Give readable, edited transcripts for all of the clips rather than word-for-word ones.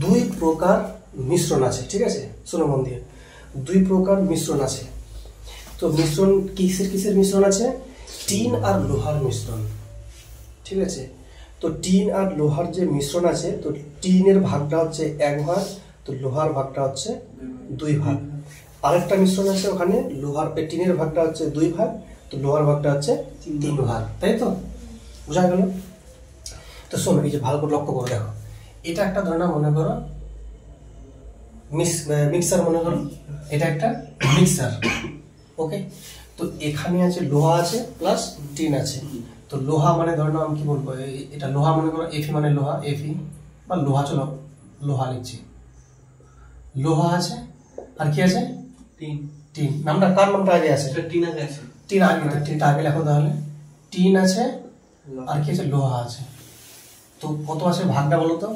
দুই প্রকার মিশ্রণ আছে, ঠিক আছে, শোনো মন দিয়ে। দুই প্রকার মিশ্রণ আছে। তো মিশ্রণ কিসের কিসের মিশ্রণ আছে? টিন আর লোহার মিশ্রণ, ঠিক আছে। তো টিন আর লোহার যে মিশ্রণ আছে, তো টিনের ভাগটা হচ্ছে 1 ভাগ, তো লোহার ভাগটা হচ্ছে 2 ভাগ। আরেকটা মিশ্রণ আছে ওখানে টিনের ভাগটা হচ্ছে 2 ভাগ, তো লোহার ভাগটা হচ্ছে 3 ভাগ, তাই তো? বোঝা গেল? তো শোনো, এই যে ভালো করে লক্ষ্য করে দেখো, এটা একটা ধরনা মনে করো মিক্সার, মনে করো এটা একটা মিক্সার, ওকে। তো এখানে আছে লোহা আছে প্লাস টিন আছে। তো লোহা মানে ধরো আমি কি বলবো, এটা লোহা মনে করো এফি, মানে লোহা এফি বা লোহা, চলো লোহা লিখছি। লোহা আছে আর কি আছে? টিন। টিন নামটা কার নামটা আগে আছে? টিন আগে আছে। টিন আগে, তো টিনটা আগে লেখো তাহলে। টিন আছে আর কি আছে? লোহা আছে। তো কত আছে ভাগটা বলো তো?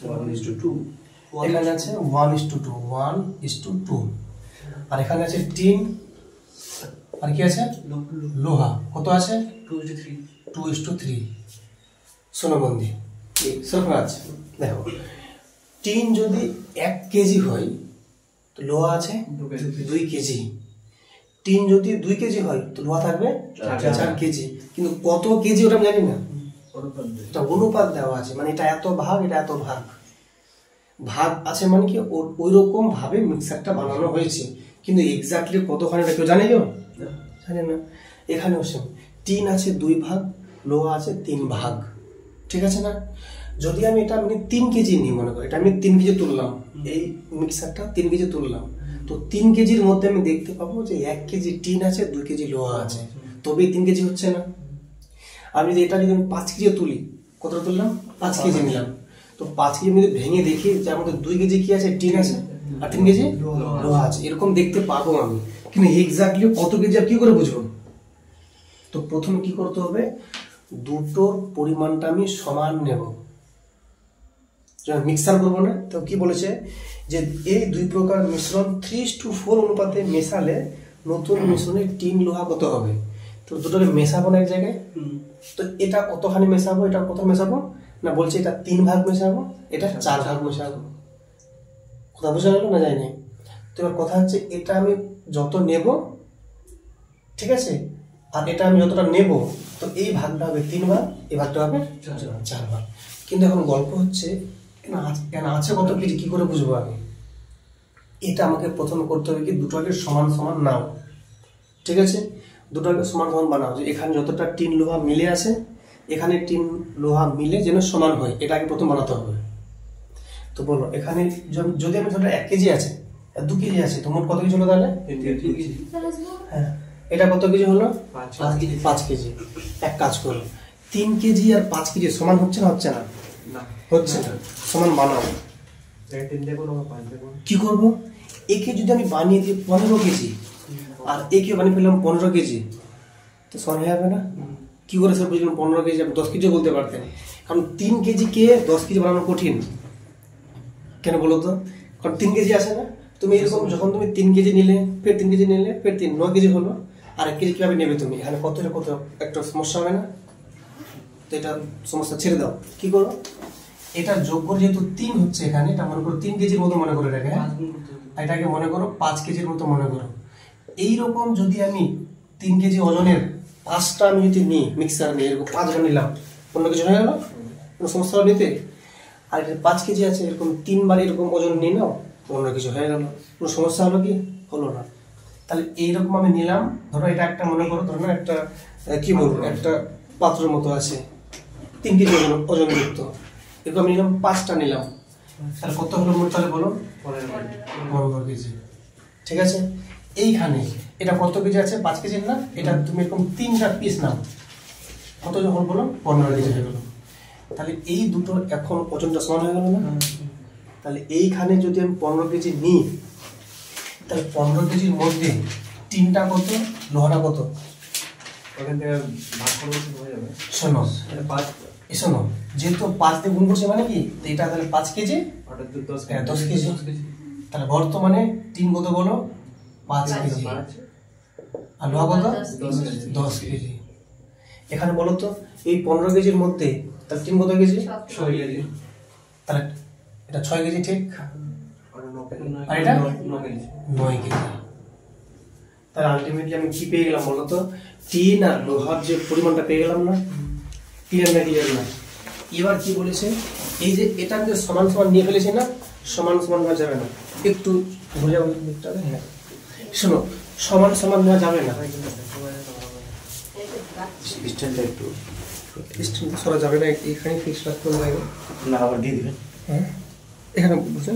1:2। এখানে আছে 1:2, 1:2। আর এখানে আছে টিন আর কি আছে? লোহা। কত আছে? 2:3। শোনো মন দিয়ে, সরফরাজ দেখো, টিন যদি 1 কেজি হয় তো লোহা আছে 2 কেজি। টিন যদি 2 কেজি হয় তো লোহা থাকবে 4 কেজি। কিন্তু কত কেজি ওটা আমি জানি না, এটা অনুপাত দেওয়া আছে, মানে এটা এত ভাগ, এটা এত ভাগ। ভাগ আছে মানে কি ওই রকম ভাবে মিক্সারটা বানানো হয়েছে, কিন্তু এক্স্যাক্টলি কতখানি কেউ জানে? কেউ জানে না। এখানেও সেম, টিন আছে 2 ভাগ, লোহা আছে 3 ভাগ, ঠিক আছে না? যদি আমি এটা 3 কেজি নিই, মনে করি এটা আমি 3 কেজি তুললাম, এই মিক্সারটা 3 কেজি তুললাম, তো 3 কেজির মধ্যে আমি দেখতে পাবো যে 1 কেজি টিন আছে, 2 কেজি লোহা আছে, তবে 3 কেজি হচ্ছে না। আমি যদি এটা যদি আমি 5 কেজি তুলি, কতটা তুললাম? 5 কেজি নিলাম, তো 5 কেজি মধ্যে ভেঙে দেখি যার মধ্যে 2 কেজি কি আছে? টিন আছে, আর 3 কেজি লোহা আছে, এরকম দেখতে পাবো আমি। কিন্তু এক্স্যাক্টলি কত কেজি আর কি করে বুঝবো? তো প্রথমে কি করতে হবে, দুটোর পরিমাণটা আমি সমান নেব। মিক্সার করবো না, তো কি বলেছে যে এই 2 প্রকার মিশ্রণ 3:4 অনুপাতে মেশালে নতুন মিশ্রণে টিন লোহা কত হবে? তো দুটোকে মেশাবো না এক জায়গায়, তো এটা কতখানি মেশাবো, এটা কত মেশাবো না, বলছে এটা 3 ভাগ মেশাবো, এটা 4 ভাগ মেশাবো। কথা বোঝা গেল না? যায়নি? তো এবার কথা হচ্ছে এটা আমি যত নেব, ঠিক আছে, আর এটা আমি যতটা নেব, তো এই ভাগটা হবে 3 ভাগ, এই ভাগটা হবে 4 ভাগ। কিন্তু এখন গল্প হচ্ছে কেন আছে কত কেজি, কি করে বুঝবো আমি? এটা আমাকে প্রথমে করতে হবে কি, দুটোকে সমান সমান নাও, ঠিক আছে, দুটোকে সমান সমান বানাও, যে এখানে যতটা টিন লোহা মিলে আছে, এখানে টিন লোহা মিলে যেন সমান হয়, এটা আগে প্রথম বানাতে হবে। তো বলো, এখানে যদি আমি ধরো 1 কেজি আছে, 2 কেজি আছে, তো মোট কত কেজি হলো তাহলে? হ্যাঁ, এটা কত কেজি হলো? 5 কেজি। এক কাজ করো, 3 কেজি আর 5 কেজি সমান হচ্ছে না? হচ্ছে না? হচ্ছে না। সমান বানাও। কি করবো, একে যদি আমি বানিয়ে দিই 15 কেজি আর একে বানিয়ে ফেললাম 15 কেজি, তো সমান হয়ে যাবে না? কি করে স্যার বুঝলাম 15 কেজি? আপনি 10 কেজি বলতে পারতেন, কারণ 3 কেজি কে 10 কেজি বানানো কঠিন। কেন বলো তো? কারণ 3 কেজি আসে না। তুমি এরকম যখন তুমি 3 কেজি নিলে, ফের 3 কেজি নিলে, ফের 9 কেজি হলো, আর 1 কেজি কিভাবে নেবে তুমি? এখানে কত একটা সমস্যা হবে না? তো এটা সমস্যা ছেড়ে দাও। কি করো, এটা যোগ করে, যেহেতু 3 হচ্ছে এখানে, এটা মনে করো 3 কেজির মতো মনে করে রাখে, এটাকে মনে করো 5 কেজির মতো মনে করো। এইরকম যদি আমি 3 কেজি ওজনের 5টা আমি যদি নিই, মিক্সার নিয়ে এরকম 5টা নিলাম, অন্য কিছু হয়ে গেল? কোনো সমস্যা হলো নিতে? আর 5 কেজি আছে, এরকম 3 বার এরকম ওজন নিয়ে নাও, অন্য কিছু হয়ে গেল, কোনো সমস্যা হলো কি? হলো না। তাহলে এইরকম আমি নিলাম, ধরো এটা একটা মনে করো, ধরো একটা কি বলবো, একটা পাত্রের মতো আছে, 3 কেজি ওজনযুক্ত, এরকম নিলাম, 5টা নিলাম, তাহলে কত হলো মোট? তাহলে বলো 15 কেজি, ঠিক আছে। এইখানে এটা কত কেজি আছে? 5 কেজি না, এটা তুমি এরকম 3টা পিস নাও, কত যখন বলো? 15 কেজি হয়ে গেল। তাহলে এই দুটো এখন ওজনটা সমান হয়ে গেল না? তাহলে এইখানে যদি আমি 15 কেজি নিই, তাহলে 15 কেজির মধ্যে টিনটা কত, লোহাটা কত? শোনো, শোনো, যেহেতু 5 দিয়ে গুণ করছে মানে কি, এটা তাহলে 5 কেজি 10 কেজি। তাহলে বর্তমানে টিন কত বলো? 5 কেজি, আর লোহা কত? 10 কেজি। এখানে বলো তো, এই 15 কেজির মধ্যে তাহলে টিন কত কেজি? 6 কেজি। তাহলে এটা 6 কেজি ঠিক, আর এটা 9 কেজি। তাহলে আলটিমেটলি আমি কি পেয়ে গেলাম বলতো, টিন আর লোহার যে পরিমাণটা পেয়ে গেলাম না, ক্লিয়ার না ক্লিয়ার না। এবার কি বলেছে, এই যে এটা যে সমান সমান নিয়ে ফেলেছে না, সমান সমান নেওয়া যাবে না, একটু বোঝা দিকটা। হ্যাঁ শোনো, সমান সমান নেওয়া যাবে না, ডিসটেন্সটা একটু ডিসটেন্স সরা যাবে না, এখানে ফিক্স রাখতে হবে না, আবার দিয়ে দিবেন। হ্যাঁ এখানে বুঝছেন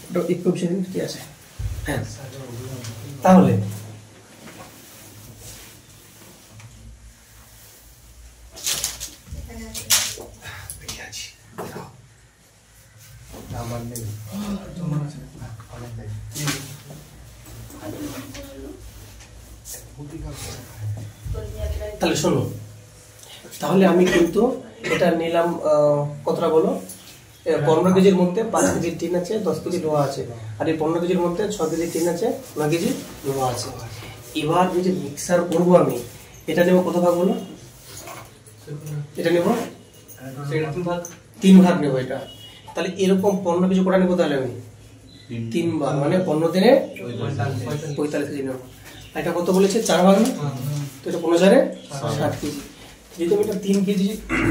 ওটা ইকুইপমেন্ট কি আছে। হ্যাঁ তাহলে তাহলে শোনো, তাহলে আমি কিন্তু এটা নিলাম কতটা বলো, 15 কেজির মধ্যে 5 কেজির টিন আছে, 10 কেজি লোহা আছে, আর এই 15 কেজির মধ্যে 6 কেজি টিন আছে, 9 কেজি লোহা আছে। এবার যে মিক্সার করবো আমি, এটা নেবো কত ভাগ বলো, এটা নেবো 3 ভাগ নেবো এটা। তাহলে এরকম 15 কেজি কটা নেবো, তাহলে আমি 3 ভাগ, মানে 15 দিনে 45 কেজি নেবো। এটা কত বলেছে, 4 ভাগ না, তো এটা 15 60 কেজি। যেহেতু আমি এটা 3 কেজি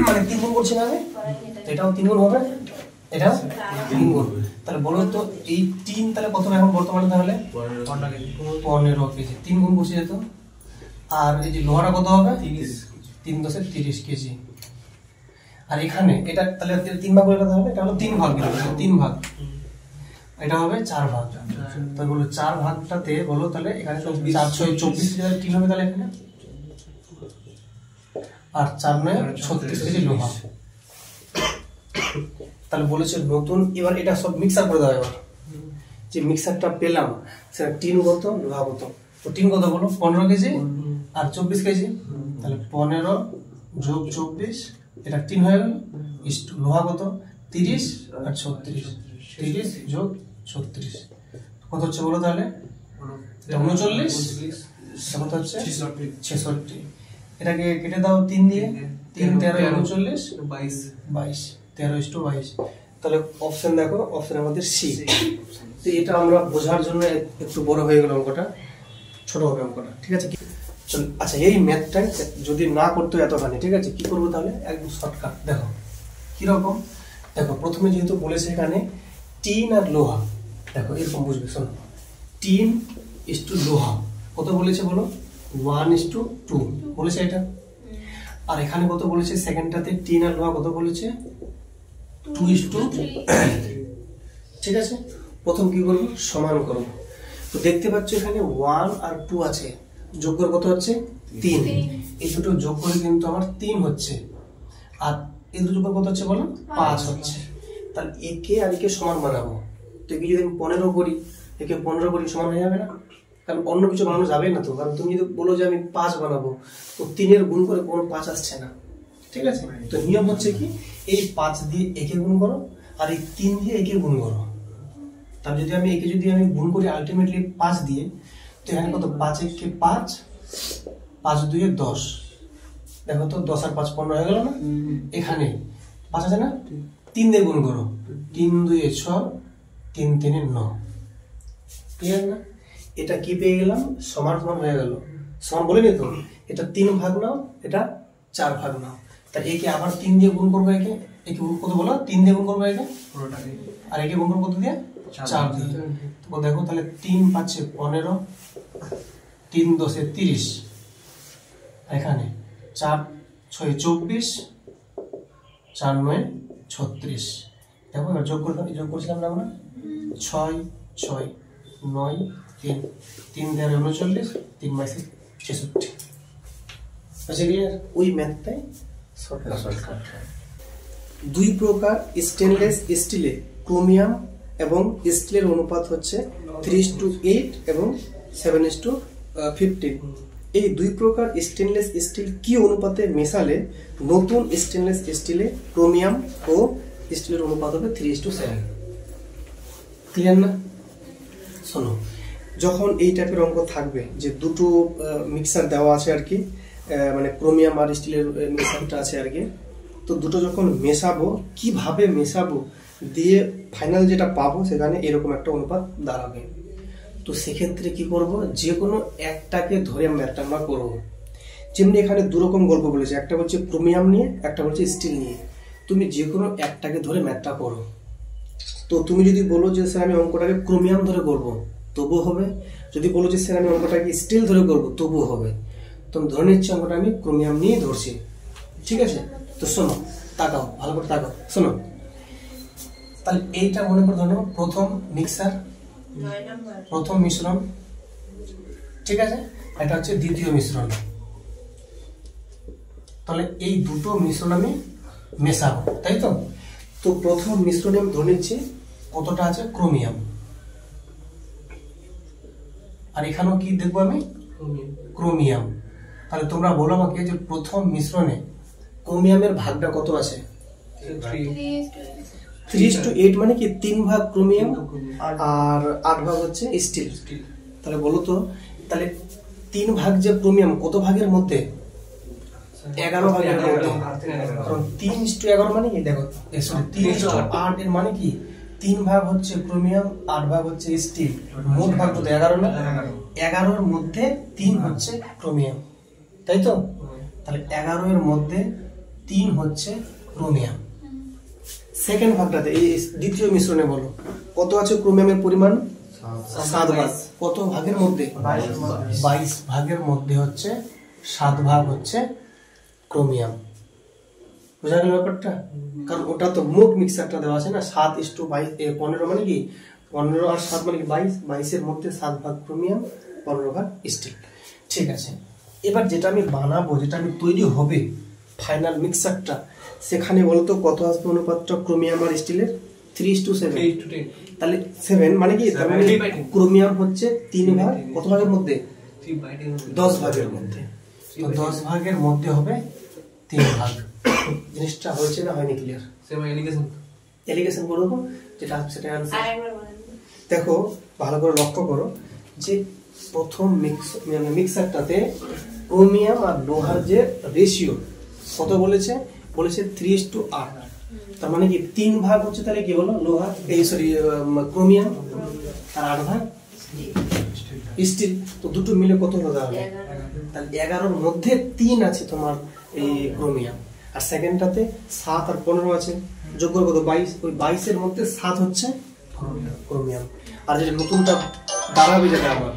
মানে 3 গুণ করছি না আমি, এটাও 3 গুণ হবে, এটাও 3 গুণ। তাহলে বলো তো এই 3 তাহলে কত এখন বর্তমানে, তাহলে 15 কেজি, 3 গুণ করছি যেত। আর এই যে লোহাটা কত হবে, 3 10 30 কেজি। আর এখানে এটা তাহলে 3 ভাগ হয়ে গেল, তাহলে এটা হলো 3 ভাগ, 3 ভাগ, এটা হবে 4 ভাগ। তাহলে বলো 4 ভাগটাতে বলো, তাহলে এখানে 4 6 24 কেজি টিন হবে, তাহলে এখানে আর 4 9 36 কেজি লোহা। তাহলে বলেছে নতুন, এবার এটা সব মিক্সার করে দাও। এবার যে মিক্সারটা পেলাম সেটা টিন কত, লোহা কত, তো টিন কত বলো 15 কেজি আর 24 কেজি, তাহলে 15 যোগ 24, এটা টিন হয়ে গেল, লোহা কত 30 আর 36, 30 যোগ 36 কত হচ্ছে বলো, তাহলে 39, কত হচ্ছে 66। এটাকে কেটে দাও 3 দিয়ে, 3 13 39 22, 13:22। তাহলে অপশন দেখো, অপশনের মধ্যে সি। তো এটা আমরা বোঝার জন্য একটু বড় হয়ে গেল অঙ্কটা, ছোট হবে অঙ্কটা, ঠিক আছে। চল আচ্ছা, এই ম্যাথটা যদি না করতে এতখানি, ঠিক আছে, কি করবো তাহলে, একদম শর্টকাট। দেখো কিরকম, দেখো প্রথমে যেহেতু বলেছে এখানে টিন আর লোহা, দেখো এরকম বুঝবে, শোনো, টিন ইস টু লোহা কত বলেছে বলো, 1:2 বলেছে এটা। আর এখানে কত বলেছে, সেকেন্ডটাতে টিন আর লোহা কত বলেছে, 2:3। ঠিক আছে, প্রথম কি করবো, সমান করবো। তো দেখতে পাচ্ছ এখানে 1 আর 2 আছে, যোগ করে কত হচ্ছে 3। এই দুটো যোগ করে কিন্তু আমার 3 হচ্ছে, আর এই দুটো যোগ করে কত হচ্ছে বলো, 5 হচ্ছে। তাহলে একে আর একে সমান বানাবো। তো একে যদি আমি 15 করি, একে 15 করি, সমান হয়ে যাবে না? কারণ অন্য কিছু বানানো যাবে না তো, কারণ তুমি যদি বলো যে আমি 5 বানাবো, তো 3 গুণ করে কোনো 5 আসছে না, ঠিক আছে। তো নিয়ম হচ্ছে কি, এই 5 দিয়ে একে গুণ করো, আর এই 3 দিয়ে একে গুণ করো। তাহলে যদি আমি একে গুণ করি আলটিমেটলি 5 দিয়ে, তো এখানে কত, 5 একে 5, 5 2 10, দেখো তো 10 আর 5 15 হয়ে গেল না। এখানে 5 আছে না, 3 দিয়ে গুণ করো, 3 2 6, 3 3 9, ক্লিয়ার না? এটা কি পেয়ে গেলাম, সমান সমান হয়ে গেল। সমান বলিনি তো, এটা 3 ভাগ নাও, এটা 4 ভাগ নাও। তাহলে একে আবার 3 দিয়ে গুণ করবো, একে কত বলো, 3 দিয়ে গুণ করবো একে, আর একে গুণ করবো কত দিয়ে, 4 দিয়ে। তো দেখো তাহলে 3 5 15, 3 10 30, এখানে 4 6 24, 4 9 36। দেখো এবার যোগ করছিলাম না আমরা, 6 6 9 3 3 13 39, 3 22 66। আচ্ছা ক্লিয়ার? ওই ম্যাথটাই শর্টকাট। 2 প্রকার স্টেনলেস স্টিলে ক্রোমিয়াম এবং স্টিলের অনুপাত হচ্ছে 3:8 এবং 7:15। এই 2 প্রকার স্টেনলেস স্টিল কি অনুপাতে মেশালে নতুন স্টেনলেস স্টিলে ক্রোমিয়াম ও স্টিলের অনুপাত হবে 3:7? ক্লিয়ার না? শোনো, যখন এই টাইপের অঙ্ক থাকবে যে দুটো মিক্সার দেওয়া আছে আর কি, মানে ক্রোমিয়াম আর স্টিলের মিক্সারটা আছে আর কি, তো দুটো যখন মেশাবো, কিভাবে মেশাবো দিয়ে ফাইনাল যেটা পাবো সেখানে এরকম একটা অনুপাত দাঁড়াবে। তো সেক্ষেত্রে কি করব, যে কোনো একটাকে ধরে ম্যাথটা আমরা করবো। যেমনি এখানে দুরকম গল্প বলেছে, একটা বলছে ক্রোমিয়াম নিয়ে, একটা বলছে স্টিল নিয়ে। তুমি যে কোনো একটাকে ধরে ম্যাথটা করো। তো তুমি যদি বলো যে স্যার আমি অঙ্কটাকে ক্রোমিয়াম ধরে করবো, তবুও হবে। যদি বলো যে স্যার আমি অঙ্কটাকে স্টিল ধরে করবো, তবুও হবে। তো আমি ধরে নিচ্ছি অঙ্কটা আমি ক্রোমিয়াম নিয়ে ধরছি, ঠিক আছে। তো শোনো, তাকাও, ভালো করে তাকাও, শোনো। তাহলে এইটা মনে করে ধরো প্রথম মিক্সার, প্রথম মিশ্রণ, ঠিক আছে। এটা হচ্ছে দ্বিতীয় মিশ্রণ। তাহলে এই দুটো মিশ্রণ আমি মেশাবো, তাই তো। তো প্রথম মিশ্রণে আমি ধরে নিচ্ছি কতটা আছে ক্রোমিয়াম, আর এখানেও কি দেখবো আমি ক্রোমিয়াম। তাহলে তোমরা বলো আমাকে যে প্রথম মিশ্রণে ক্রোমিয়ামের ভাগটা কত আছে? 3:8, মানে কি 3 ভাগ ক্রোমিয়াম আর 8 ভাগ হচ্ছে স্টিল। তাহলে বলো তো, তাহলে 3 ভাগ যে ক্রোমিয়াম কত ভাগের মধ্যে? 11 ভাগের মধ্যে। কারণ 3:11 মানে কি, দেখো 3:8 এর মানে কি 3 ভাগ হচ্ছে ক্রোমিয়াম, 8 ভাগ হচ্ছে স্টিল, মোট ভাগ তো 11 না। 11-এর মধ্যে 3 হচ্ছে ক্রোমিয়াম, তাই তো। তাহলে 11-এর মধ্যে 3 হচ্ছে ক্রোমিয়াম। সেকেন্ড ভাগটাতে এই দ্বিতীয় মিশ্রণে বলো কত আছে ক্রোমিয়ামের পরিমাণ? 7 ভাগ। কত ভাগের মধ্যে? 22 ভাগের মধ্যে হচ্ছে 7 ভাগ হচ্ছে ক্রোমিয়াম। বোঝা গেল ব্যাপারটা? কারণ ওটা তো মোট মিক্সারটা দেওয়া আছে না, 7:22, 15 মানে কি 15 আর 7 মানে কি 22, 22-এর মধ্যে 7 ভাগ ক্রোমিয়াম, 15 ভাগ স্টিল। ঠিক আছে, এবার যেটা আমি বানাবো, যেটা আমি তৈরি হবে ফাইনাল মিক্সারটা, সেখানে বলতো কত আসবে অনুপাতটা ক্রোমিয়াম আর স্টিলের? 3:7। তাহলে 7 মানে কি, তার মানে ক্রোমিয়াম হচ্ছে 3 ভাগ কত ভাগের মধ্যে? 10 ভাগের মধ্যে। তো 10 ভাগের মধ্যে হবে 3 ভাগ। জিনিসটা হয়েছে না হয়নি? ক্লিয়ার? এলিগেশন করবো যেটা সেটা আনসার। দেখো ভালো করে লক্ষ্য করো যে প্রথম মিক্সারটাতে ক্রোমিয়াম আর লোহার যে রেশিও কত বলেছে? বলেছে 3:8। তার মানে কি 3 ভাগ হচ্ছে তাহলে কি হলো লোহা, এই সরি ক্রোমিয়াম, আর 8 ভাগ স্টিল। তো দুটো মিলে কত হলো তাহলে? তাহলে 11-এর মধ্যে 3 আছে তোমার এই ক্রোমিয়াম, আর সেকেন্ডটাতে 7 আর 15 আছে, যোগ করে কত? 22। ওই 22-এর মধ্যে 7 হচ্ছে ক্রোমিয়াম। আর যেটা নতুনটা দাঁড়াবে যেটা আমার,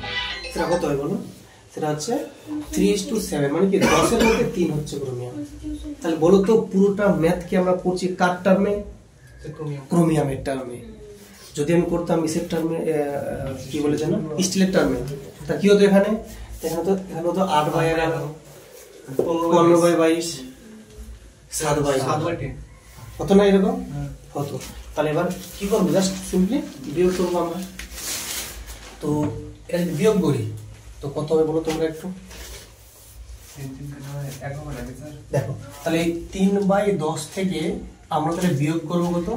সেটা কত হয় বলো? সেটা হচ্ছে 3:7, মানে কি 10-এর মধ্যে 3 হচ্ছে ক্রোমিয়াম। তাহলে বলো তো পুরোটা ম্যাথ কি আমরা পড়ছি কার টার্মে? ক্রোমিয়ামের টার্মে। যদি আমি করতাম ইসের টার্মে, কি বলে জানো, স্টিলের টার্মে, তা কি হতো? এখানে তো 8/11, 15/22, 7/10 হতো না, এরকম হতো। তাহলে এবার কি করবো? জাস্ট সিম্পলি বিয়োগ করবো আমরা। তো এটা যদি বিয়োগ করি তো কত হবে বলো তোমরা একটু দেখো। তাহলে 3/10 থেকে আমরা তাহলে বিয়োগ করবো কত?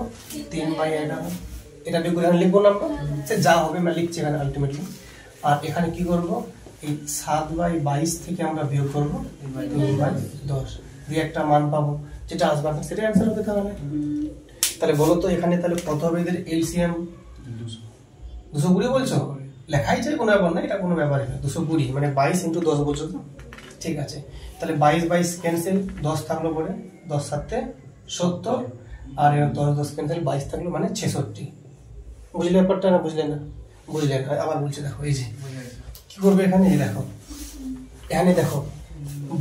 3/11। এটা বিয়োগ করে লিখবো না আমরা, সে যা হবে আমরা লিখছি এখানে আলটিমেটলি। আর এখানে কি করবো? এই 7/22 থেকে আমরা বিয়োগ করবো 3/10, দিয়ে একটা মান পাবো, যেটা আসবে সেটা অ্যান্সার হবে। তাহলে বলো তো এখানে তাহলে কত হবে এদের এলসিএম? 220 বলছো, লেখাই যায় কোনো ব্যাপার না, এটা কোনো ব্যাপারই না। 220 মানে 22 × 10 বলছো তো, ঠিক আছে। তাহলে 22 ক্যান্সেল, 10 থাকলো পরে, 10 7 70, আর 10 ক্যান্সেল, 22 থাকলো মানে 66। বুঝলে ব্যাপারটা না? বুঝলে না? বুঝলে না? আবার বলছে দেখো, এই যে কি করবে এখানে, এই দেখো এখানে দেখো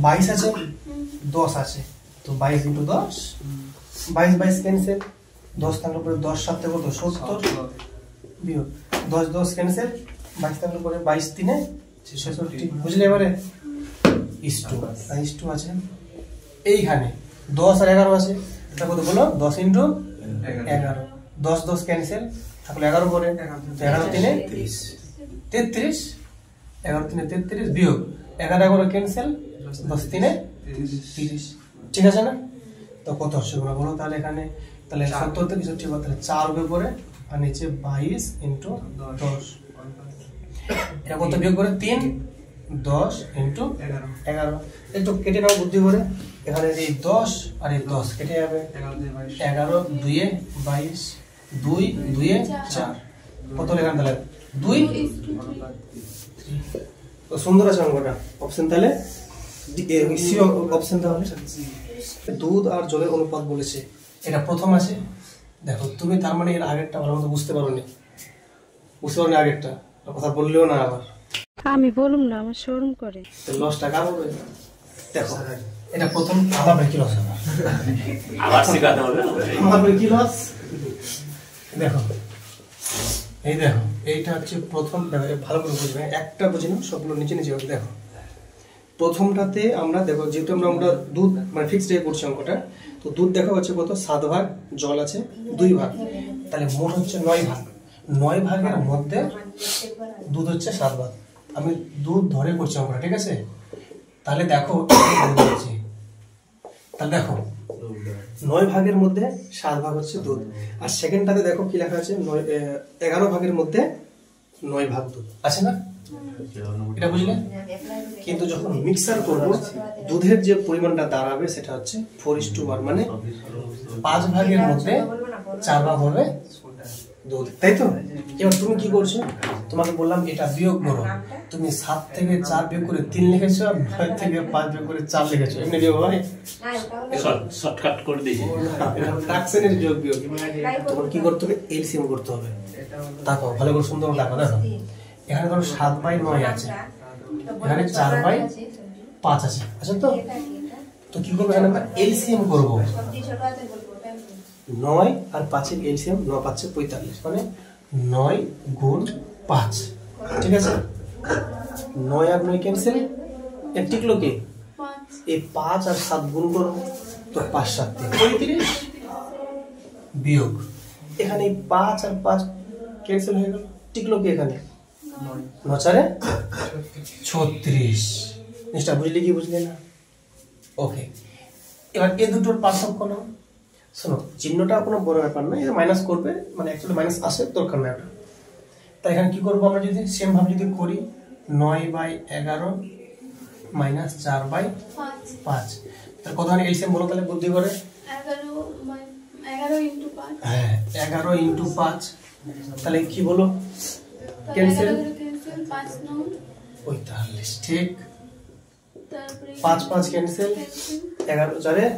22 আছে, 10 আছে, তো 22 × 10, 22 ক্যান্সেল, 10 থাকলো পরে 10 7 কত? 70, বিয়োগ 10 ক্যান্সেল, 22 থাকলো পরে 22 3 66। বুঝলে এবারে? ইস্টু আছে এইখানে, 10 আর 11 আছে, এটা কত বলো? 10 × 11, 10 ক্যান্সেল, থাকলো 11 পরে, 11 3 33, 11 3 33, বিয়োগ 11 ক্যান্সেল, 10 3 30। ঠিক আছে না? তো কত হচ্ছে বলো তাহলে এখানে? তাহলে 70 থেকে 65, তাহলে 4 হবে পরে, আর নিচে 22 × 10। এটা কত বিয়োগ করে? 3, 10 × 11। একটু কেটে নাও বুদ্ধি করে, এখানে এই 10 আর এই 10 কেটে যাবে, 11 2 22, 2 2 4, কত লেখান তাহলে 2। তো সুন্দর আছে অঙ্কটা, অপশন তাহলে সি অপশন। তাহলে দুধ আর জলের অনুপাত বলেছে, এটা প্রথম আছে। দেখো তুমি তার মানে এর আগেরটা ভালো মতো বুঝতে পারোনি, আগেরটা কথা বললেও না, আবার আমি বলুম না, আমার শরম করে। লস টাকা হবে। দেখো এটা প্রথম, আমার কি লস হবে, আবার শেখাতে হবে, আমার কি লস। দেখো এই দেখো এইটা হচ্ছে প্রথম, ভালো করে বুঝবে, একটা বুঝে নাও, সবগুলো নিচে নিচে হবে। দেখো প্রথমটাতে আমরা দেখো যেহেতু আমরা দুধ মানে ফিক্সড রেট করছি অঙ্কটা, তো দুধ দেখা হচ্ছে কত 7 ভাগ, জল আছে 2 ভাগ, তাহলে মোট হচ্ছে 9 ভাগ। 9 ভাগের মধ্যে দুধ হচ্ছে 7 ভাগ। আমি দুধ ধরে করছি অঙ্কটা, ঠিক আছে? তাহলে দেখো তাহলে দেখো 9 ভাগের মধ্যে 7 ভাগ হচ্ছে দুধ, আর সেকেন্ডটাতে দেখো কি লেখা আছে 11 ভাগের মধ্যে 9 ভাগ দুধ আছে না, এটা বুঝলে? কিন্তু যখন মিক্সার করব দুধের যে পরিমাণটা দাঁড়াবে সেটা হচ্ছে 4:1, মানে 5 ভাগের মধ্যে 4 ভাগ হবে দুধ, তাই তো? এবার তুমি কি করছো, তোমাকে বললাম এটা বিয়োগ করো, তুমি 7 থেকে 4 বিয়োগ করে 3 লিখেছো, আর 9 থেকে 5 বিয়োগ করে 4 লিখেছো, এমনি বিয়োগ হয়? শর্টকাট করে দিয়েছি, ফ্র্যাকশনের যোগ বিয়োগ। তোমার কি করতে হবে, এলসিএম করতে হবে। দেখো ভালো করে সুন্দর দেখো, দেখো এখানে ধরো 7/9 আছে, এখানে 4/5 আছে, আচ্ছা তো কি করবো, এখানে আমরা এলসিএম করবো। 9 আর 5 এর এলসিএম 9 5 45, মানে 9 গুণ 5, ঠিক আছে? 9 আর 9 ক্যান্সেল, এর টিকলো কি, এই 5 আর 7 গুণ করো, তো 5 7 35 বিয়োগ, এখানে 5 আর 5 ক্যান্সেল হয়ে গেল, টিকলো কি এখানে 9 4 36। জিনিসটা বুঝলি কি বুঝলে না? ওকে, এবার এই দুটোর পার্থক্য নাও। শোনো চিহ্নটা কোনো বড় ব্যাপার না, এটা মাইনাস করবে, মানে অ্যাকচুয়ালি মাইনাস আসে দরকার না এটা। তাই এখানে কি করবো আমরা, যদি সেম ভাবে যদি করি 9/11 মাইনাস 4/5, তাহলে কত হয় এলসিএম বলো তাহলে বুদ্ধি করে? 11 × 5। হ্যাঁ 11 × 5, তাহলে কি বলো ক্যান্সেল, 5 45, ঠিক? তারপরে 5 5 ক্যান্সেল, 11 4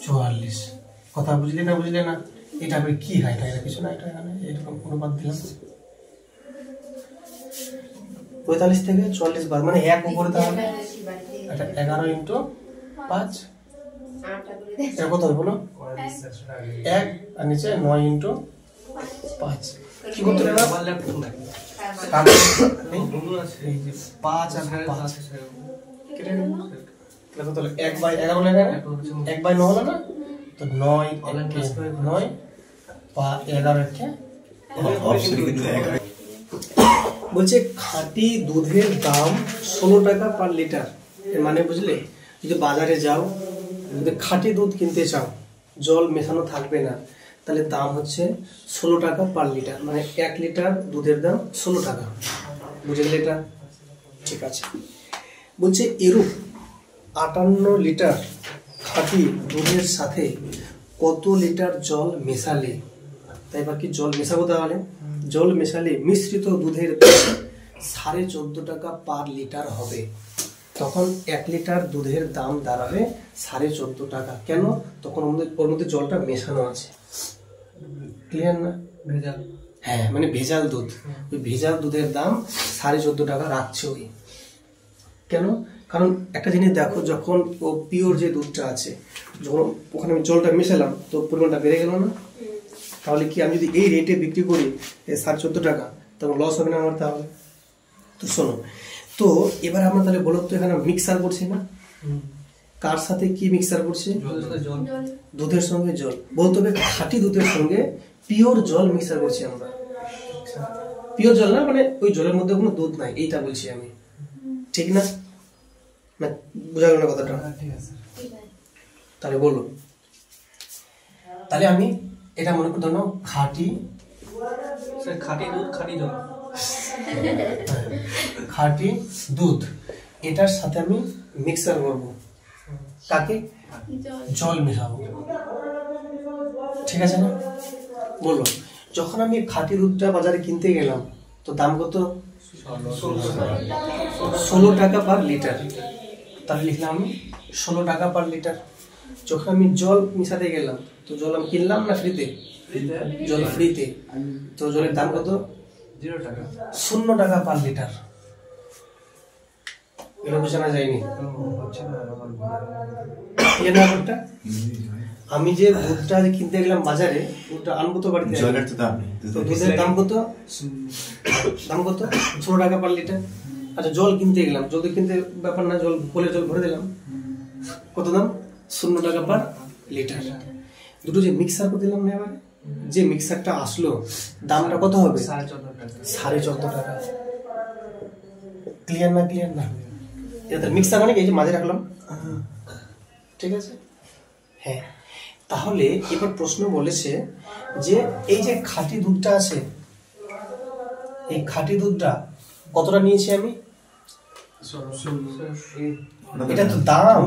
44। কথা বুঝলে না বুঝলে না? এটা আবার কি হয়, এটা কিছু না, এটা এখানে এরকম অনুপাত দিলাম, 45 থেকে 44 বার, মানে 1 উপরে, তাহলে এটা 11 × 5, এটা কত হবে বলো? 1, আর নিচে 9 × 5। কি করতে হবে, এই যে 5 আর 5 কেটে নেব, দেখো তাহলে 1/11 লেখা না, 1/9 হলো না, তো 9 9 বা 11 বলছে খাঁটি দুধের দাম 16 টাকা পার লিটার। মানে বুঝলে, যদি বাজারে যাও, যদি খাঁটি দুধ কিনতে চাও, জল মেশানো থাকবে না, তাহলে দাম হচ্ছে 16 টাকা পার লিটার, মানে 1 লিটার দুধের দাম 16 টাকা। বুঝে গেলে এটা? ঠিক আছে। বলছে এরূপ 58 লিটার খাঁটি দুধের সাথে কত লিটার জল মেশালে, তাই এবার কি জল মেশাবো, তাহলে জল মেশালে মিশ্রিত দুধের দাম 14.5 টাকা পার লিটার হবে। তখন 1 লিটার দুধের দাম দাঁড়াবে 14.5 টাকা। কেন? তখন ওর মধ্যে জলটা মেশানো আছে। ক্লিয়ার না? ভেজাল, হ্যাঁ মানে ভেজাল দুধ, ওই ভেজাল দুধের দাম 14.5 টাকা রাখছে ওই। কেন? কারণ একটা জিনিস দেখো, যখন ও পিওর যে দুধটা আছে, যখন ওখানে আমি জলটা মেশালাম, তো পরিমাণটা বেড়ে গেল না? তাহলে কি আমি যদি এই রেটে বিক্রি করি 14.5 টাকা, তখন লস হবে না আমার? তাহলে তো শোনো, তো এবার আমরা তাহলে বলো তো, এখানে মিক্সার করছি না, কার সাথে কি মিক্সার করছি? দুধের সঙ্গে জল। বলতে হবে খাঁটি দুধের সঙ্গে পিওর জল মিক্সার করছি আমরা। পিওর জল না, মানে ওই জলের মধ্যে কোনো দুধ নাই, এইটা বলছি আমি, ঠিক না? না বোঝা গেল না কথাটা? তাহলে বলো, তাহলে আমি এটা মনে করে ধরো খাঁটি দুধ, খাঁটি জল, খাঁটি দুধ, এটার সাথে আমি মিক্সার করবো, কাকে? জল জল মেশাবো, ঠিক আছে না? বলো, যখন আমি খাঁটি দুধটা বাজারে কিনতে গেলাম তো দাম কত? 16 টাকা পার লিটার। তাহলে লিখলাম আমি 16 টাকা পার লিটার। যখন আমি জল মিশাতে গেলাম তো জল আমি কিনলাম না ফ্রিতে? জল ফ্রিতে, তো জলের দাম কত? 0 টাকা পার লিটার। এটা বোঝানো যায়নি? এর ব্যাপারটা আমি যে দুধটা কিনতে গেলাম বাজারে, দুধটা আনবো তো বাড়িতে, জলের তো দাম নেই, তো দুধের দাম কত? 16 টাকা পার লিটার। আচ্ছা, জল কিনতে গেলাম, জল কিনতে ব্যাপার না, জল কলে জল ভরে দিলাম, কত দাম? 0 টাকা পার লিটার। দুটো যে মিক্সার করে দিলাম না, এবারে যে মিক্সারটা আসলো দামটা কত হবে? 14.5 টাকা। ক্লিয়ার না? ক্লিয়ার না? এটা মিক্সার মানে কি, এই যে মাঝে রাখলাম, ঠিক আছে? হ্যাঁ, তাহলে এবার প্রশ্ন বলেছে যে এই যে খাঁটি দুধটা আছে, এই খাঁটি দুধটা কতটা নিয়েছি আমি? এটা তো দাম,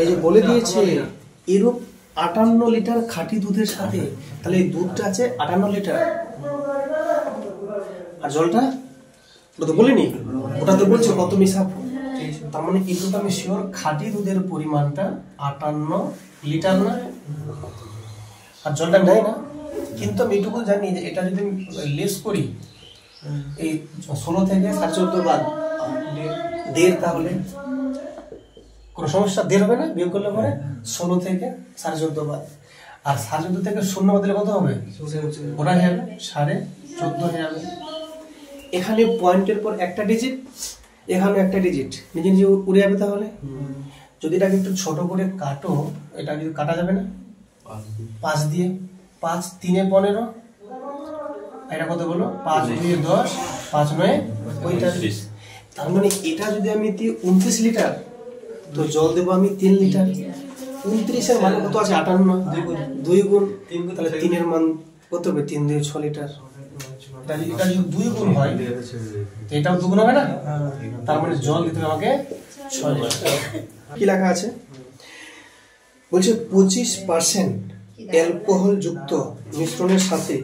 এই যে বলে দিয়েছে এরূপ 58 লিটার খাঁটি দুধের সাথে, তাহলে এই দুধটা আছে 58 লিটার। আর জলটা ওটা তো বলিনি, ওটা তো বলছে কত মিশাবো। তার মানে কিন্তু আমি শিওর খাঁটি দুধের পরিমাণটা 58 লিটার না, আর জলটা নেয় না। কিন্তু আমি এটুকু জানি যে এটা যদি লেস করি, এই 16 থেকে 14.5 বাদ 1.5, তাহলে কোনো সমস্যা 1.5 হবে না? বিয়োগ করলে পরে 16 থেকে 14.5 বাদ, আর 14.5 থেকে 0 বদলে কত হবে? ওটা হয়ে যাবে 14.5 হয়ে যাবে। এখানে পয়েন্টের পর একটা ডিজিট, এখানে একটা ডিজিট নিজে নিজে উড়ে যাবে। তাহলে যদি এটাকে একটু ছোট করে কাটো, এটা যদি কাটা যাবে না 5 দিয়ে, 5 3 15, এটা কত বলো? 5 2 10, 5 9 35। তার মানে এটা যদি আমি দিই 29 লিটার, তো জল দেবো আমি 3 লিটার। 29 এর মান কত আছে? 58, 2 গুণ, তাহলে 3 এর মান কত হবে? 3 দিয়ে 6 লিটার। এটা যদি 2 গুণ হয় তো এটাও 2 গুণ হবে না? তার মানে জল দিতে হবে আমাকে 6 লিটার। কি লেখা আছে? বলছে 25% অ্যালকোহল যুক্ত মিশ্রণের সাথে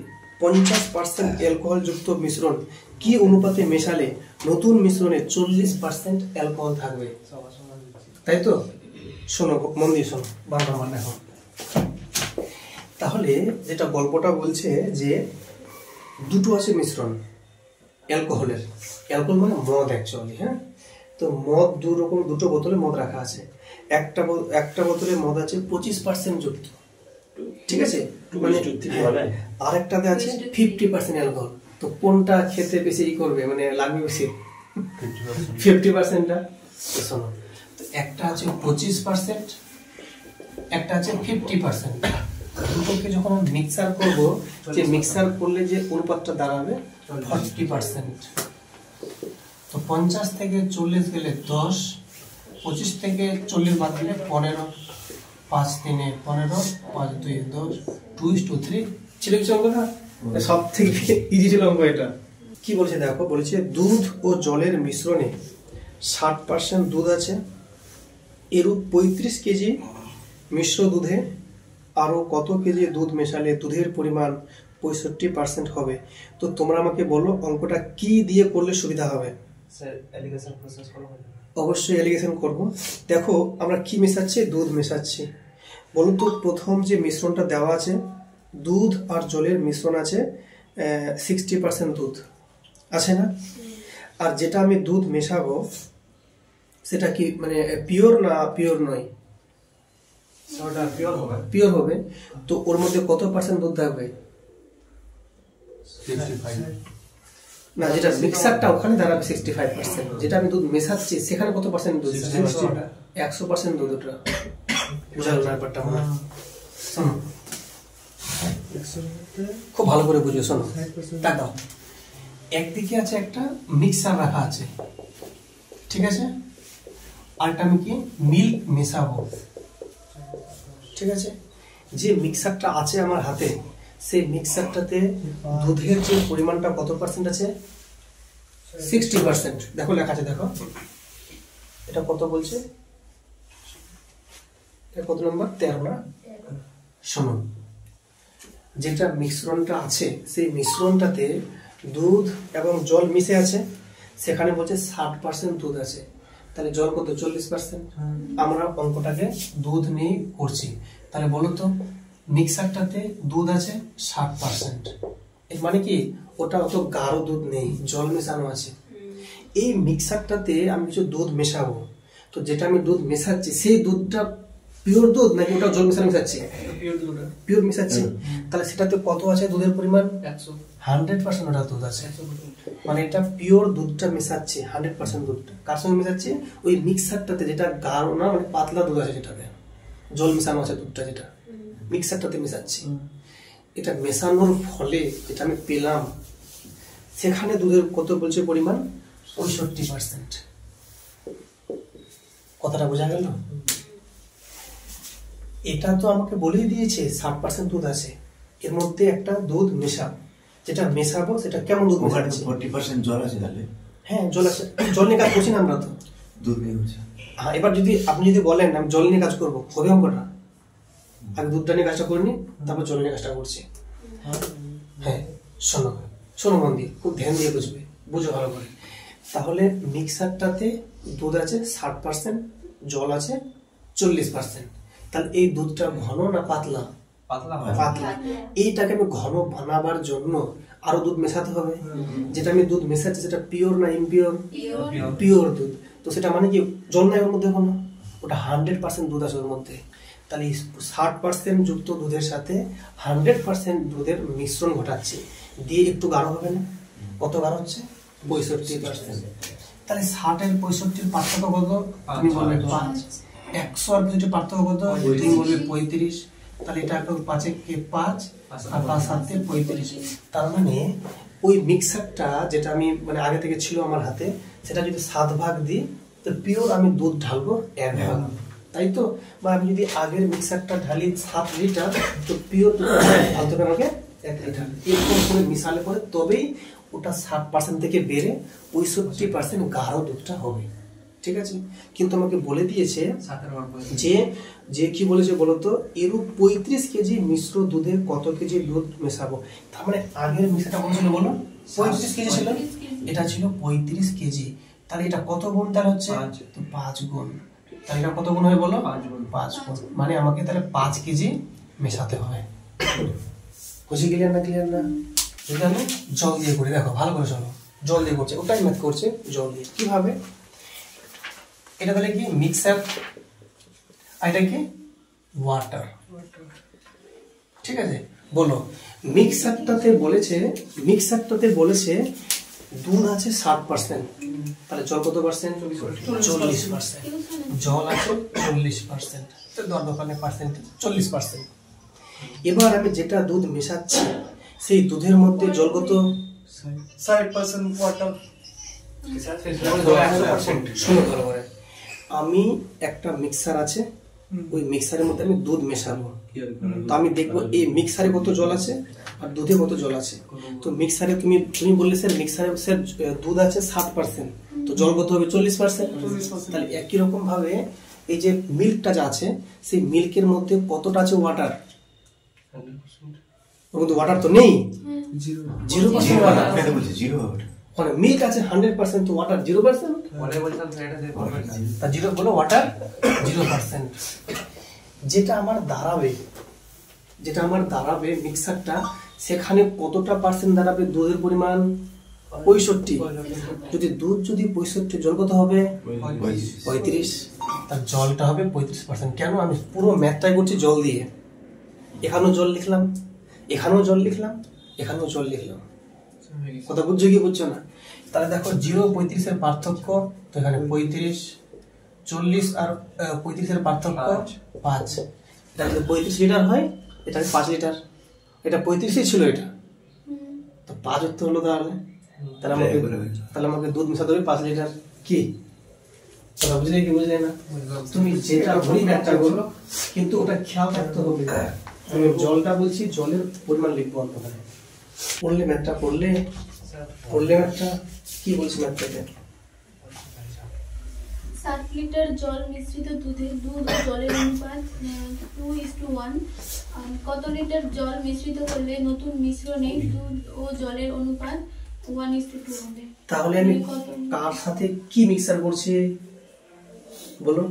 50% অ্যালকোহল যুক্ত মিশ্রণ কি অনুপাতে মেশালে নতুন মিশ্রণে 40% অ্যালকোহল থাকবে? তাই তো? শোনো, মন দিয়ে শোনো, 12 নম্বর দেখো। তাহলে যেটা গল্পটা বলছে যে দুটো আছে মিশ্রণ অ্যালকোহলের, অ্যালকোহল মানে মদ অ্যাকচুয়ালি, হ্যাঁ? তো মদ দুটো বোতলে মদ রাখা আছে। একটা বোতলে মদ আছে 25% যুক্ত, ঠিক আছে? মানে আরেকটাতে আছে 50% অ্যালকোহল। তো কোনটা খেতে বেশি করবে, মানে লাগবে বেশি? 50%টা। শোনো, তো একটা আছে 25%, একটা আছে 50%। দুটোকে যখন মিক্সার করব, যে মিক্সার করলে যে অনুপাতটা দাঁড়াবে 40%। তো 50 থেকে 40 গেলে 10, 25 থেকে 40 বাদ দিলে 15, 5 3 15, 5 2 10, 2:3 ছিল কি অঙ্কটা? সব থেকে ইজি ছিল অঙ্ক এটা। কি বলছে দেখো, বলেছে দুধ ও জলের মিশ্রণে 60% দুধ আছে, এরূপ 35 কেজি মিশ্র দুধে আরো কত কেজি দুধ মেশালে দুধের পরিমাণ 65% হবে? তো তোমরা আমাকে বলো অঙ্কটা কি দিয়ে করলে সুবিধা হবে? অবশ্যই এলিগেশন করব। দেখো আমরা কি মেশাচ্ছি? দুধ মেশাচ্ছি। বলো তো, প্রথম যে মিশ্রণটা দেওয়া আছে, দুধ আর জলের মিশ্রণ আছে 60% দুধ আছে না? আর যেটা আমি দুধ মেশাবো সেটা কি মানে পিওর না পিওর নয়? পিওর হবে। তো ওর মধ্যে কত পার্সেন্ট দুধ থাকবে? না, যেটা মিক্সারটা ওখানে দাঁড়াবে 65%, যেটা আমি দুধ মেশাচ্ছি সেখানে কত পার্সেন্ট দুধ? 100% দুধ। ওটা বুঝাল ব্যাপারটা? শোনো, খুব ভালো করে বুঝো, শোনো, তাকাও। একদিকে আছে একটা মিক্সার রাখা আছে, ঠিক আছে? আরটা আমি কি মিল্ক মেশাবো, ঠিক আছে? যে মিক্সারটা আছে আমার হাতে, সেই মিক্সারটাতে দুধের যে পরিমাণটা কত পার্সেন্ট আছে? 60%। দেখো লেখা আছে, দেখো এটা কত বলছে, এটা কত নম্বর 13 না? শোনো, যেটা মিশ্রণটা আছে সেই মিশ্রণটাতে দুধ এবং জল মিশে আছে, সেখানে বলছে 60% দুধ আছে, তাহলে জল কত 40%। আমরা অঙ্কটাকে দুধ নিয়ে করছি, তাহলে বলো তো মিক্সারটাতে দুধ আছে 60%, এর মানে কি ওটা অত গাঢ় দুধ নেই, জল মেশানো আছে। এই মিক্সারটাতে আমি কিছু দুধ মেশাবো, তো যেটা আমি দুধ মেশাচ্ছি সেই দুধটা পিওর দুধ নাকি ওটা জল মেশানো মেশাচ্ছি? পিওর মেশাচ্ছি, তাহলে সেটাতে কত আছে দুধের পরিমাণ? 100% ওটা দুধ আছে, মানে এটা পিওর দুধটা মেশাচ্ছে, 100% দুধটা কার সঙ্গে মেশাচ্ছে? ওই মিক্সারটাতে, যেটা গাঢ় না মানে পাতলা দুধ আছে, যেটাতে জল মেশানো আছে দুধটা, যেটা মিক্সারটাতে মেশাচ্ছি। এটা মেশানোর ফলে যেটা আমি পেলাম, সেখানে দুধের কত বলছে পরিমাণ? 65%। কথাটা বোঝা গেল? এটা তো আমাকে বলেই দিয়েছে 60% দুধ আছে, এর মধ্যে একটা দুধ মেশাবো, যেটা মেশাবো সেটা কেমন দুধ মেশাচ্ছি? 40% জল আছে তাহলে? হ্যাঁ জল আছে, জল নিয়ে কাজ করছি না আমরা তো, দুধ নিয়ে হচ্ছে। হ্যাঁ, এবার যদি আপনি যদি বলেন আমি জল নিয়ে কাজ করবো, হবে অঙ্কটা? আগে দুধটা নিয়ে কাজটা করিনি, তারপর জল নিয়ে কাজটা করছি। হ্যাঁ শোনো, শোনো মন দিয়ে, খুব ধ্যান দিয়ে বুঝবে, বুঝো ভালো করে। তাহলে মিক্সারটাতে দুধ আছে 60%, জল আছে 40%, তাহলে এই দুধটা ঘন না পাতলা? পাতলা। এইটাকে আমি ঘন বানাবার জন্য আরো দুধ মেশাতে হবে, যেটা আমি দুধ মেশাচ্ছি সেটা পিওর না ইমপিওর? পিওর দুধ, তো সেটা মানে কি জল নাই ওর মধ্যে কোনো, ওটা 100% দুধ আছে ওর মধ্যে। তাহলে 60% যুক্ত দুধের সাথে 100% দুধের মিশ্রণ ঘটাচ্ছি, দিয়ে একটু গাঢ় হবে না? কত গাঢ় হচ্ছে? 65%। তাহলে 60 এর 65 পার্থক্য কত? তুমি বলবে 5। 100 আর 65 পার্থক্য কত? তুমি বলবে 35। তাহলে এটা 5 কে 5 আর 5 7 35। তার মানে ওই মিক্সারটা যেটা আমি মানে আগে থেকে ছিল আমার হাতে, সেটা যদি 7 ভাগ দিই, তো পিওর আমি দুধ ঢালবো 1 ভাগ, তাই তো? বা আমি যদি আগের মিক্সারটা ঢালি 7 লিটার, তো পিওর দুধ ঢালতে হবে আমাকে 1 লিটার। এরকম করে মিশালে পরে তবেই ওটা 60% থেকে বেড়ে 65% গাঢ় দুধটা হবে, ঠিক আছে? কিন্তু আমাকে বলে দিয়েছে যে যে কি বলেছে বলতো, এরূপ 35 কেজি মিশ্র দুধে কত কেজি দুধ মেশাবো। তার মানে আগের মিশ্রটা কত ছিল বলো? 35 কেজি ছিল, এটা ছিল 35 কেজি। তাহলে এটা কত গুণ তাহলে হচ্ছে? তো 5 গুণ। তাহলে এটা কত গুণ হবে বলো? 5 গুণ। মানে আমাকে তাহলে 5 কেজি মেশাতে হবে। বুঝে ক্লিয়ার না? ক্লিয়ার না? যদি আমি জল দিয়ে করি, দেখো ভালো করে শোনো, জল দিয়ে করছে, ওটাই ম্যাথ করছে জল দিয়ে। কিভাবে? এটা তাহলে কি মিক্সার, আর এটা কি ওয়াটার, ঠিক আছে? বলো মিক্সারটাতে বলেছে দুধ আছে 60%, তাহলে জল কত পার্সেন্ট? 40%। জল আছে 40%, তো দোকানে পার্সেন্ট 40%। এবার আমি যেটা দুধ মেশাচ্ছি সেই দুধের মধ্যে জল কত? 60% ওয়াটার। শোনো ভালো করে, আমি একটা মিক্সার আছে, ওই মিক্সারের মধ্যে আমি দুধ মেশাবো, তো আমি দেখবো এই মিক্সারে কত জল আছে আর দুধে কত জল আছে। তো মিক্সারে তুমি বললে স্যার মিক্সারে স্যার দুধ আছে 60%, তো জল কত হবে? 40%। তাহলে একই রকম ভাবে এই যে মিল্কটা যা আছে, সেই মিল্কের মধ্যে কতটা আছে ওয়াটার? ওর মধ্যে ওয়াটার তো নেই, 0% ওয়াটার। মানে মিল্ক আছে 100%, তো ওয়াটার 0%। তা 0 বলো, ওয়াটার 0%। যেটা আমার দাঁড়াবে মিক্সারটা, সেখানে কতটা পার্সেন্ট দাঁড়াবে দুধের পরিমাণ? 65। যদি দুধ 65, জল কত হবে? 35। তার জলটা হবে 35%। কেন? আমি পুরো ম্যাথটাই করছি জল দিয়ে। এখানেও জল লিখলাম, এখানেও জল লিখলাম, এখানেও জল লিখলাম। কথা বুঝছো কি বুঝছো না? তাহলে দেখো 0-35 এর পার্থক্য, তো এখানে 35, 40 আর 35 এর পার্থক্য 5। এটা যদি 35 লিটার হয়, এটা 5 লিটার। এটা 35 ছিল, এটা তো 5 উত্তর হলো। তাহলে আমাকে দুধ মেশাতে হবে 5 লিটার। কি কথা বুঝলে কি বুঝলে না? তুমি যেটা ভুলি ব্যাখ্যা করলো, কিন্তু ওটা খেয়াল রাখতে হবে। আমি জলটা বলছি, জলের পরিমাণ লিখবো ওখানে। পড়লে ম্যাথটা পড়লে ম্যাথটা কি বলছি ম্যাথটাতে? 7 লিটার জল মিশ্রিত দুধের দুধ ও জলের অনুপাত 2:1। কত লিটার জল মিশ্রিত করলে নতুন মিশ্রণে দুধ ও জলের অনুপাত 1:2 হবে? তাহলে আমি কার সাথে কি মিক্সার করছি বলো,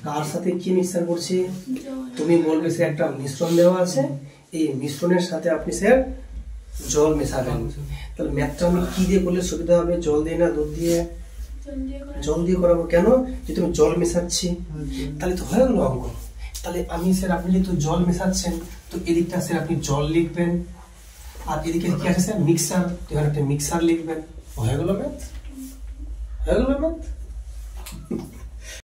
কার সাথে কি মিক্সার করছি? জল। তুমি বলবে স্যার একটা মিশ্রণ দেওয়া আছে, এই মিশ্রণের সাথে আপনি স্যার জল মেশাবেন। তাহলে ম্যাথটা আমি কি দিয়ে করলে সুবিধা হবে? জল দিয়ে না দুধ দিয়ে? জল দিয়ে করা। জল দিয়ে করাবো। কেন? যে তুমি জল মেশাচ্ছি, তাহলে তো হয়ে গেল অঙ্ক। তাহলে আমি স্যার, আপনি যেহেতু জল মেশাচ্ছেন, তো এদিকটা স্যার আপনি জল লিখবেন, আর এদিকে কি আছে স্যার? মিক্সার। এখানে একটা মিক্সার লিখবেন। হয়ে গেল ম্যাথ, হয়ে গেল ম্যাথ।